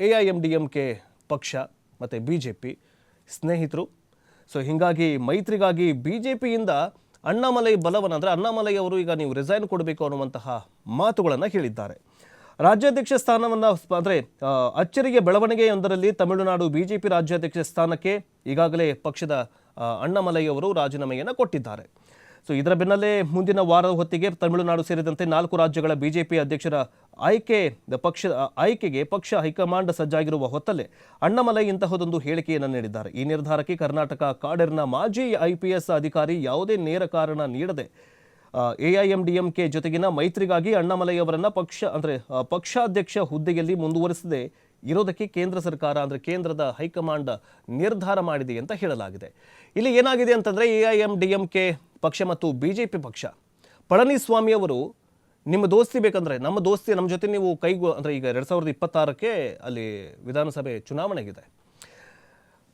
AIMDMK ಪಕ್ಷ ಮತ್ತು BJP ಸ್ನೇಹಿತರು. ಸೊ ಹೀಗಾಗಿ ಮೈತ್ರಿಗಾಗಿ BJPಯಿಂದ ಅಣ್ಣಾಮಲೈ ಬಲವನ್ನು ಅಂದರೆ ಅಣ್ಣಾಮಲೈ ಅವರು ಈಗ ನೀವು ರಿಸೈನ್ ಕೊಡಬೇಕು ಅನ್ನುವಂತಹ ಮಾತುಗಳನ್ನು ಹೇಳಿದ್ದಾರೆ. ರಾಜ್ಯಾಧ್ಯಕ್ಷ ಸ್ಥಾನವನ್ನು ಅಂದರೆ ಅಚ್ಚರಿಗೆ ಬೆಳವಣಿಗೆಯೊಂದರಲ್ಲಿ ತಮಿಳುನಾಡು BJP ರಾಜ್ಯಾಧ್ಯಕ್ಷ ಸ್ಥಾನಕ್ಕೆ ಈಗಾಗಲೇ ಪಕ್ಷದ ಅಣ್ಣಾಮಲೈ ಅವರು ರಾಜೀನಾಮೆಯನ್ನು ಕೊಟ್ಟಿದ್ದಾರೆ. ಸೊ ಇದರ ಬೆನ್ನಲ್ಲೇ ಮುಂದಿನ ವಾರದ ಹೊತ್ತಿಗೆ ತಮಿಳುನಾಡು ಸೇರಿದಂತೆ 4 ರಾಜ್ಯಗಳ BJP ಅಧ್ಯಕ್ಷರ ಆಯ್ಕೆಗೆ ಪಕ್ಷ ಹೈಕಮಾಂಡ್ ಸಜ್ಜಾಗಿರುವ ಹೊತ್ತಲ್ಲೇ ಅಣ್ಣಾಮಲೈ ಇಂತಹದೊಂದು ಹೇಳಿಕೆಯನ್ನು ನೀಡಿದ್ದಾರೆ. ಈ ನಿರ್ಧಾರಕ್ಕೆ ಕರ್ನಾಟಕ ಕಾಡರ್ನ ಮಾಜಿ IPS ಅಧಿಕಾರಿ ಯಾವುದೇ ನೇರ ಕಾರಣ ನೀಡದೆ AIMDMK ಜೊತೆಗಿನ ಮೈತ್ರಿಗಾಗಿ ಅಣ್ಣಾಮಲೈ ಅವರನ್ನ ಪಕ್ಷಾಧ್ಯಕ್ಷ ಹುದ್ದೆಯಲ್ಲಿ ಮುಂದುವರಿಸದೆ ಇರೋದಕ್ಕೆ ಕೇಂದ್ರ ಸರ್ಕಾರ ಅಂದರೆ ಕೇಂದ್ರದ ಹೈಕಮಾಂಡ್ ನಿರ್ಧಾರ ಮಾಡಿದೆ ಅಂತ ಹೇಳಲಾಗಿದೆ. ಇಲ್ಲಿ ಏನಾಗಿದೆ ಅಂತಂದರೆ AIMDMK ಪಕ್ಷ ಮತ್ತು BJP ಪಕ್ಷ ಪಳನಿಸ್ವಾಮಿ ಅವರು ನಿಮ್ಮ ದೋಸ್ತಿ ಬೇಕಂದ್ರೆ ನಮ್ಮ ಜೊತೆ ನೀವು ಅಂದರೆ ಈಗ 2026ಕ್ಕೆ ಅಲ್ಲಿ ವಿಧಾನಸಭೆ ಚುನಾವಣೆಗಿದೆ.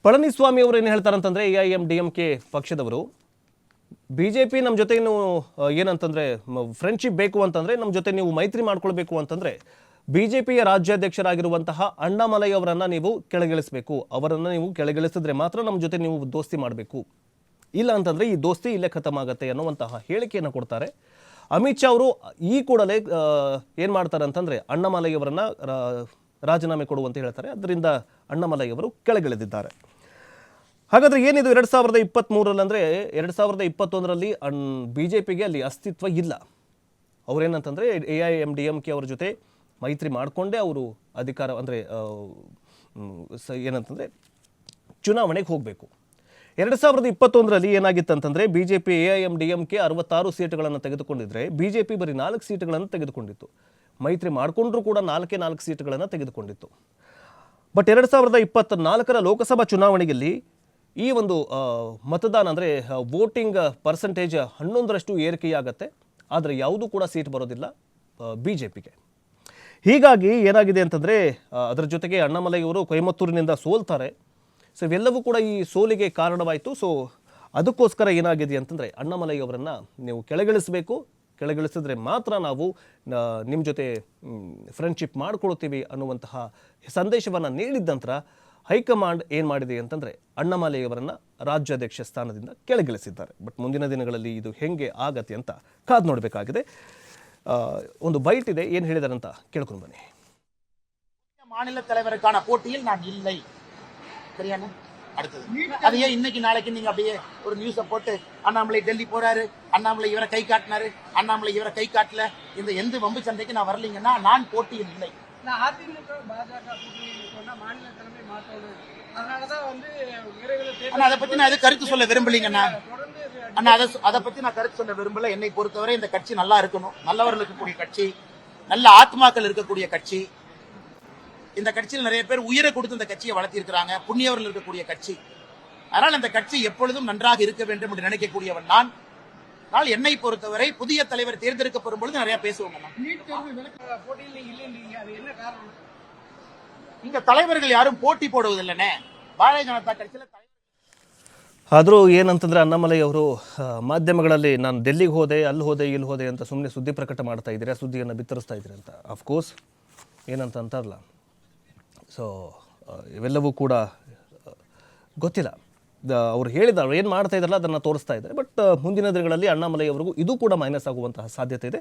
ಪಳನಿಸ್ವಾಮಿ ಅವರು ಏನು ಹೇಳ್ತಾರೆ ಅಂತಂದರೆ AIMDMK ಪಕ್ಷದವರು BJP ನಮ್ಮ ಜೊತೆ ನೀವು ಏನಂತಂದರೆ ಫ್ರೆಂಡ್ಶಿಪ್ ಬೇಕು ಅಂತಂದರೆ ನಮ್ಮ ಜೊತೆ ನೀವು ಮೈತ್ರಿ ಮಾಡ್ಕೊಳ್ಬೇಕು ಅಂತಂದರೆ BJPಯ ರಾಜ್ಯಾಧ್ಯಕ್ಷರಾಗಿರುವಂತಹ ಅಣ್ಣಾಮಲೈ ಅವರನ್ನು ನೀವು ಕೆಳಗಿಳಿಸಬೇಕು. ಅವರನ್ನು ನೀವು ಕೆಳಗಿಳಿಸಿದ್ರೆ ಮಾತ್ರ ನಮ್ಮ ಜೊತೆ ನೀವು ದೋಸ್ತಿ ಮಾಡಬೇಕು, ಇಲ್ಲ ಅಂತಂದರೆ ಈ ದೋಸ್ತಿ ಇಲ್ಲೇ ಖತಮ್ ಆಗುತ್ತೆ ಅನ್ನುವಂತಹ ಹೇಳಿಕೆಯನ್ನು ಕೊಡ್ತಾರೆ. ಅಮಿತ್ ಶಾ ಅವರು ಈ ಕೂಡಲೇ ಏನು ಮಾಡ್ತಾರೆ ಅಂತಂದರೆ ಅಣ್ಣಾಮಲೈ ಅವರನ್ನು ರಾಜೀನಾಮೆ ಕೊಡುವಂತ ಹೇಳ್ತಾರೆ. ಅದರಿಂದ ಅಣ್ಣಾಮಲೈ ಅವರು ಕೆಳಗಿಳಿದಿದ್ದಾರೆ. ಹಾಗಾದರೆ ಏನಿದು 2023ರಲ್ಲಿ ಅಂದರೆ 2021ರಲ್ಲಿ BJPಗೆ ಅಲ್ಲಿ ಅಸ್ತಿತ್ವ ಇಲ್ಲ. ಅವರೇನಂತಂದರೆ AIMDMK ಅವರ ಜೊತೆ ಮೈತ್ರಿ ಮಾಡಿಕೊಂಡೇ ಅವರು ಅಧಿಕಾರ ಅಂದರೆ ಏನಂತಂದರೆ ಚುನಾವಣೆಗೆ ಹೋಗಬೇಕು. 2021ರಲ್ಲಿ ಏನಾಗಿತ್ತಂತಂದರೆ BJP AIMDMK 66 ಸೀಟುಗಳನ್ನು ತೆಗೆದುಕೊಂಡಿದ್ರೆ BJP ಬರೀ 4 ಸೀಟುಗಳನ್ನು ತೆಗೆದುಕೊಂಡಿತ್ತು. ಮೈತ್ರಿ ಮಾಡಿಕೊಂಡ್ರೂ ಕೂಡ 4 ಸೀಟುಗಳನ್ನು ತೆಗೆದುಕೊಂಡಿತ್ತು. ಬಟ್ 2024ರ ಲೋಕಸಭಾ ಚುನಾವಣೆಯಲ್ಲಿ ಈ ಒಂದು ಮತದಾನ ಅಂದರೆ ವೋಟಿಂಗ್ ಪರ್ಸೆಂಟೇಜ್ 11ರಷ್ಟು ಏರಿಕೆಯಾಗತ್ತೆ. ಆದರೆ ಯಾವುದೂ ಕೂಡ ಸೀಟ್ ಬರೋದಿಲ್ಲ BJPಗೆ. ಹೀಗಾಗಿ ಏನಾಗಿದೆ ಅಂತಂದರೆ ಅದರ ಜೊತೆಗೆ ಅಣ್ಣಾಮಲೈ ಅವರು ಕೊಯಮತ್ತೂರಿನಿಂದ ಸೋಲ್ತಾರೆ. ಸೊ ಇವೆಲ್ಲವೂ ಕೂಡ ಈ ಸೋಲಿಗೆ ಕಾರಣವಾಯಿತು. ಸೊ ಅದಕ್ಕೋಸ್ಕರ ಏನಾಗಿದೆ ಅಂತಂದರೆ ಅಣ್ಣಾಮಲೈ ಅವರನ್ನು ನೀವು ಕೆಳಗಿಳಿಸಬೇಕು, ಕೆಳಗಿಳಿಸಿದ್ರೆ ಮಾತ್ರ ನಾವು ನಿಮ್ಮ ಜೊತೆ ಫ್ರೆಂಡ್ಶಿಪ್ ಮಾಡಿಕೊಳ್ತೀವಿ ಅನ್ನುವಂತಹ ಸಂದೇಶವನ್ನು ನೀಡಿದ ನಂತರ ಹೈಕಮಾಂಡ್ ಏನು ಮಾಡಿದೆ ಅಂತಂದರೆ ಅಣ್ಣಾಮಲೈ ಅವರನ್ನು ರಾಜ್ಯಾಧ್ಯಕ್ಷ ಸ್ಥಾನದಿಂದ ಕೆಳಗಿಳಿಸಿದ್ದಾರೆ. ಬಟ್ ಮುಂದಿನ ದಿನಗಳಲ್ಲಿ ಇದು ಹೆಂಗೆ ಆಗತ್ತೆ ಅಂತ ಕಾದು ನೋಡಬೇಕಾಗಿದೆ. ಒಂದು ಬೈಟ್ ಇದೆ, ಏನು ಹೇಳಿದ್ದಾರೆ ಅಂತ ಕೇಳ್ಕೊಂಡು ಬನ್ನಿ. மாநில தலைவருக்கான போட்டியில் நான் இல்லை. சரியான அடுத்தது அதையே இன்னைக்கு நாளைக்கு நீங்க அப்படியே ஒரு நியூஸை போட்டு அண்ணாமலை டெல்லி போறாரு, அண்ணாமலை இவரை கை காட்டினாரு, அண்ணாமலை இவரை கை காட்டல, இந்த எந்த வம்பு சண்டைக்கு நான் வரலீங்கன்னா நான் போட்டியில் இல்லை. அதிமுக பாஜக மாநில தலைமை மாற்றணும், அதனாலதான் அதை பத்தி நான் கருத்து சொல்ல விரும்பலீங்கண்ணா. அண்ணா அதை பத்தி நான் கருத்து சொல்ல விரும்பல. என்னை பொறுத்தவரை இந்த கட்சி நல்லா இருக்கணும், நல்லவர்கள் இருக்கக்கூடிய கட்சி, நல்ல ஆத்மாக்கள் இருக்கக்கூடிய கட்சி. இந்த கட்சியில் நிறைய பேர் உயிரை கொடுத்து இந்த கட்சியை வளர்த்திருக்கிறாங்க, புண்ணியவர்கள் இருக்கக்கூடிய கட்சி. அதனால் இந்த கட்சி எப்பொழுதும் நன்றாக இருக்க வேண்டும் என்று நினைக்கக்கூடியவன் நான். ஆனால் என்னை பொறுத்தவரை புதிய தலைவர் தேர்ந்தெடுக்கப்படும் பொழுது நிறைய பேசுவாங்க. இங்க தலைவர்கள் யாரும் போட்டி போடுவதில்லைன்னே. பாரதிய ஜனதா கட்சியில ಆದರೂ ಏನಂತಂದರೆ ಅಣ್ಣಾಮಲೈ ಅವರು ಮಾಧ್ಯಮಗಳಲ್ಲಿ ನಾನು ಡೆಲ್ಲಿಗೆ ಹೋದೆ, ಅಲ್ಲಿ ಹೋದೆ, ಇಲ್ಲಿ ಹೋದೆ ಅಂತ ಸುಮ್ಮನೆ ಸುದ್ದಿ ಪ್ರಕಟ ಮಾಡ್ತಾ ಇದ್ದೀರಿ, ಆ ಸುದ್ದಿಯನ್ನು ಬಿತ್ತರಿಸ್ತಾ ಇದ್ದೀರಿ ಅಂತ. ಅಫ್ಕೋರ್ಸ್ ಏನಂತ ಅಂತಾರಲ್ಲ, ಸೊ ಇವೆಲ್ಲವೂ ಕೂಡ ಗೊತ್ತಿಲ್ಲ. ಅವ್ರು ಹೇಳಿದ ಏನು ಮಾಡ್ತಾ ಇದ್ದಾರಲ್ಲ ಅದನ್ನು ತೋರಿಸ್ತಾ ಇದ್ದಾರೆ. ಬಟ್ ಮುಂದಿನ ದಿನಗಳಲ್ಲಿ ಅಣ್ಣಾಮಲೈ ಅವರಿಗೂ ಇದು ಕೂಡ ಮೈನಸ್ ಆಗುವಂತಹ ಸಾಧ್ಯತೆ ಇದೆ.